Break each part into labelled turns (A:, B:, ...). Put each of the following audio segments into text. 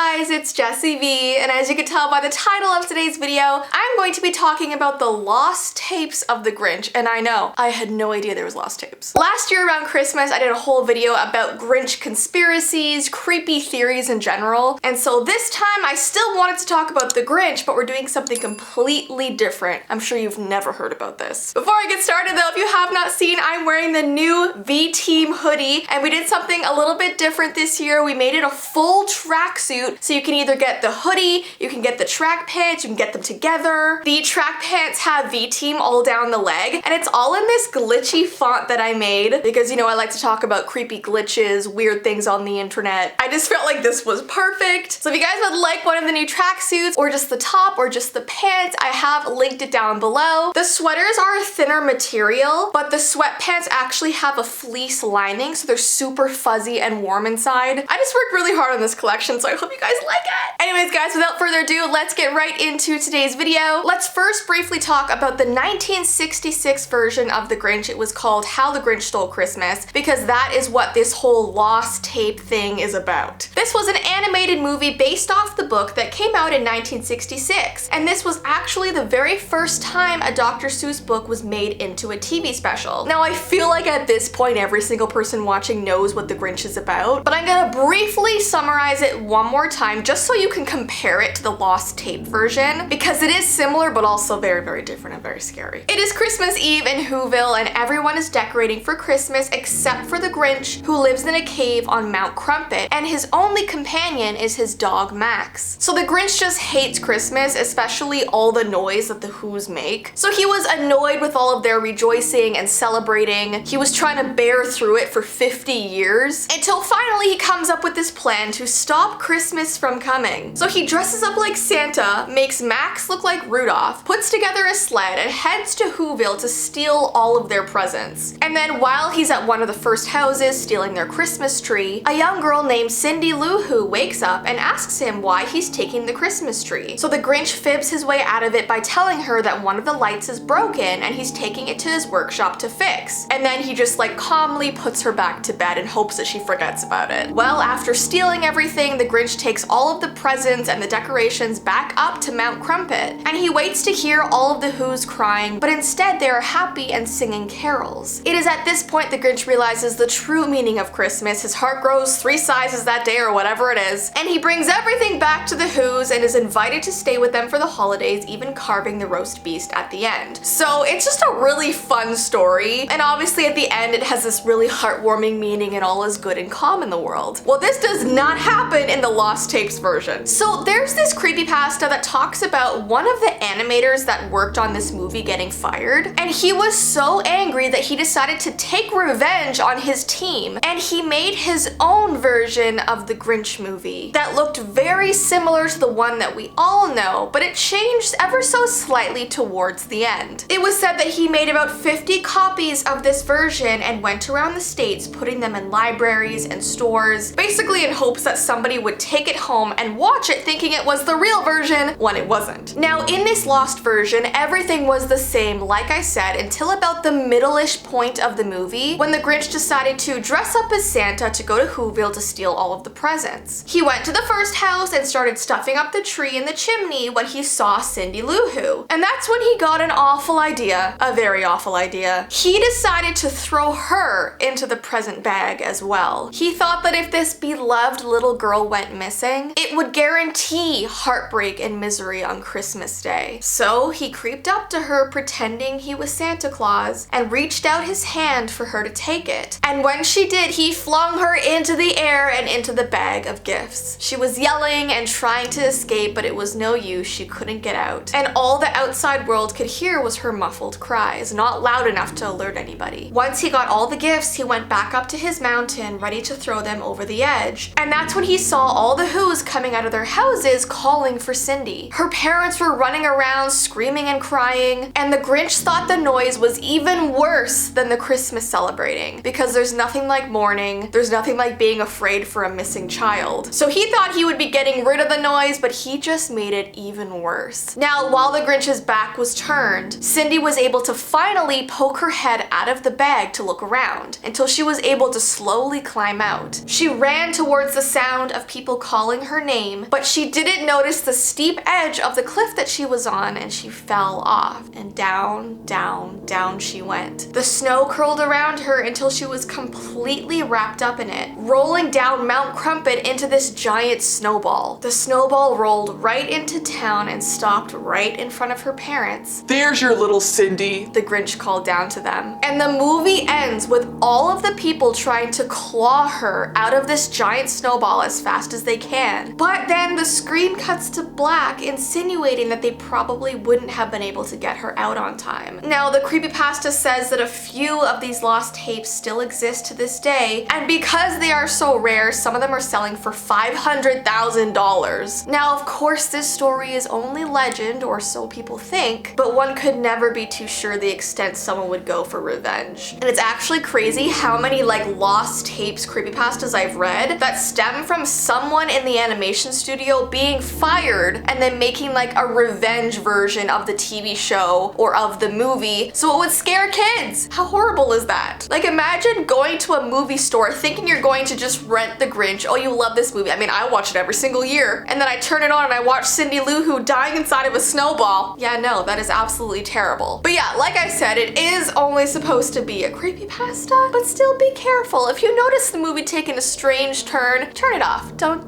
A: guys, it's Jessii Vee, and as you can tell by the title of today's video, I'm going to be talking about the lost tapes of the Grinch, and I know, I had no idea there was lost tapes. Last year around Christmas, I did a whole video about Grinch conspiracies, creepy theories in general, and so this time I still wanted to talk about the Grinch, but we're doing something completely different. I'm sure you've never heard about this. Before I get started though, if you have not seen, I'm wearing the new V Team hoodie, and we did something a little bit different this year. We made it a full tracksuit, so you can either get the hoodie, you can get the track pants, you can get them together. The track pants have V Team all down the leg, and it's all in this glitchy font that I made because, you know, I like to talk about creepy glitches, weird things on the internet. I just felt like this was perfect. So if you guys would like one of the new tracksuits, or just the top, or just the pants, I have linked it down below. The sweaters are a thinner material, but the sweatpants actually have a fleece lining, so they're super fuzzy and warm inside. I just worked really hard on this collection, so I hope you guys like it. Anyways guys, without further ado, let's get right into today's video. Let's first briefly talk about the 1966 version of The Grinch. It was called How the Grinch Stole Christmas, because that is what this whole lost tape thing is about. This was an animated movie based off the book that came out in 1966, and this was actually the very first time a Dr. Seuss book was made into a TV special. Now I feel like at this point every single person watching knows what The Grinch is about, but I'm gonna briefly summarize it one more time just so you can compare it to the lost tape version, because it is similar but also very, very different and very scary. It is Christmas Eve in Whoville, and everyone is decorating for Christmas except for the Grinch, who lives in a cave on Mount Crumpet, and his only companion is his dog Max. So the Grinch just hates Christmas, especially all the noise that the Who's make. So he was annoyed with all of their rejoicing and celebrating. He was trying to bear through it for 50 years until finally he comes up with this plan to stop Christmas from coming. So he dresses up like Santa, makes Max look like Rudolph, puts together a sled, and heads to Whoville to steal all of their presents. And then while he's at one of the first houses stealing their Christmas tree, a young girl named Cindy Lou Who wakes up and asks him why he's taking the Christmas tree. So the Grinch fibs his way out of it by telling her that one of the lights is broken and he's taking it to his workshop to fix. And then he just like calmly puts her back to bed and hopes that she forgets about it. Well, after stealing everything, the Grinch takes all of the presents and the decorations back up to Mount Crumpet, and he waits to hear all of the Who's crying, but instead they are happy and singing carols. It is at this point the Grinch realizes the true meaning of Christmas. His heart grows 3 sizes that day or whatever it is, and he brings everything back to the Who's and is invited to stay with them for the holidays, even carving the roast beast at the end. So it's just a really fun story, and obviously at the end it has this really heartwarming meaning and all is good and calm in the world. Well, this does not happen in the Lost Tapes version. So there's this creepypasta that talks about one of the animators that worked on this movie getting fired, and he was so angry that he decided to take revenge on his team, and he made his own version of the Grinch movie that looked very similar to the one that we all know, but it changed ever so slightly towards the end. It was said that he made about 50 copies of this version and went around the States putting them in libraries and stores, basically in hopes that somebody would take it home and watch it thinking it was the real version when it wasn't. Now in this lost version, everything was the same, like I said, until about the middle-ish point of the movie when the Grinch decided to dress up as Santa to go to Whoville to steal all of the presents. He went to the first house and started stuffing up the tree in the chimney when he saw Cindy Lou Who, and that's when he got an awful idea, a very awful idea. He decided to throw her into the present bag as well. He thought that if this beloved little girl went missing, it would guarantee heartbreak and misery on Christmas Day. So he creeped up to her pretending he was Santa Claus and reached out his hand for her to take it. And when she did, he flung her into the air and into the bag of gifts. She was yelling and trying to escape, but it was no use. She couldn't get out. And all the outside world could hear was her muffled cries, not loud enough to alert anybody. Once he got all the gifts, he went back up to his mountain, ready to throw them over the edge. And that's when he saw all the Who's coming out of their houses calling for Cindy. Her parents were running around screaming and crying, and the Grinch thought the noise was even worse than the Christmas celebrating, because there's nothing like mourning, there's nothing like being afraid for a missing child. So he thought he would be getting rid of the noise, but he just made it even worse. Now, while the Grinch's back was turned, Cindy was able to finally poke her head out of the bag to look around until she was able to slowly climb out. She ran towards the sound of people calling her name, but she didn't notice the steep edge of the cliff that she was on, and she fell off. And down, down, down she went. The snow curled around her until she was completely wrapped up in it, rolling down Mount Crumpet into this giant snowball. The snowball rolled right into town and stopped right in front of her parents.
B: "There's your little Cindy,"
A: the Grinch called down to them. And the movie ends with all of the people trying to claw her out of this giant snowball as fast as they can. But then the screen cuts to black, insinuating that they probably wouldn't have been able to get her out on time. Now, the creepypasta says that a few of these lost tapes still exist to this day, and because they are so rare, some of them are selling for $500,000. Now, of course, this story is only legend, or so people think, but one could never be too sure the extent someone would go for revenge. And it's actually crazy how many like lost tapes creepypastas I've read that stem from someone in the animation studio being fired and then making like a revenge version of the TV show or of the movie so it would scare kids. How horrible is that? Like, imagine going to a movie store thinking you're going to just rent The Grinch. Oh, you love this movie. I mean, I watch it every single year. And then I turn it on and I watch Cindy Lou Who dying inside of a snowball. Yeah, no, that is absolutely terrible. But yeah, like I said, it is only supposed to be a creepypasta, but still be careful. If you notice the movie taking a strange turn, turn it off. Don't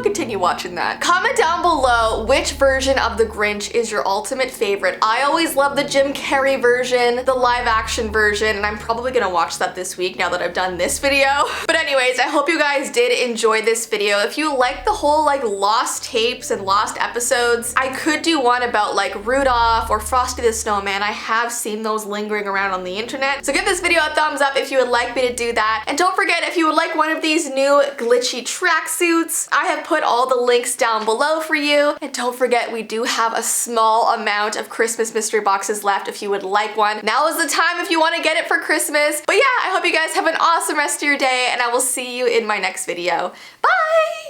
A: continue watching that. Comment down below which version of The Grinch is your ultimate favorite. I always love the Jim Carrey version, the live action version, and I'm probably gonna watch that this week now that I've done this video. But anyways, I hope you guys did enjoy this video. If you like the whole like lost tapes and lost episodes, I could do one about like Rudolph or Frosty the Snowman. I have seen those lingering around on the internet. So give this video a thumbs up if you would like me to do that. And don't forget, if you would like one of these new glitchy tracksuits, I have put all the links down below for you. And don't forget, we do have a small amount of Christmas mystery boxes left if you would like one. Now is the time if you want to get it for Christmas. But yeah, I hope you guys have an awesome rest of your day, and I will see you in my next video. Bye!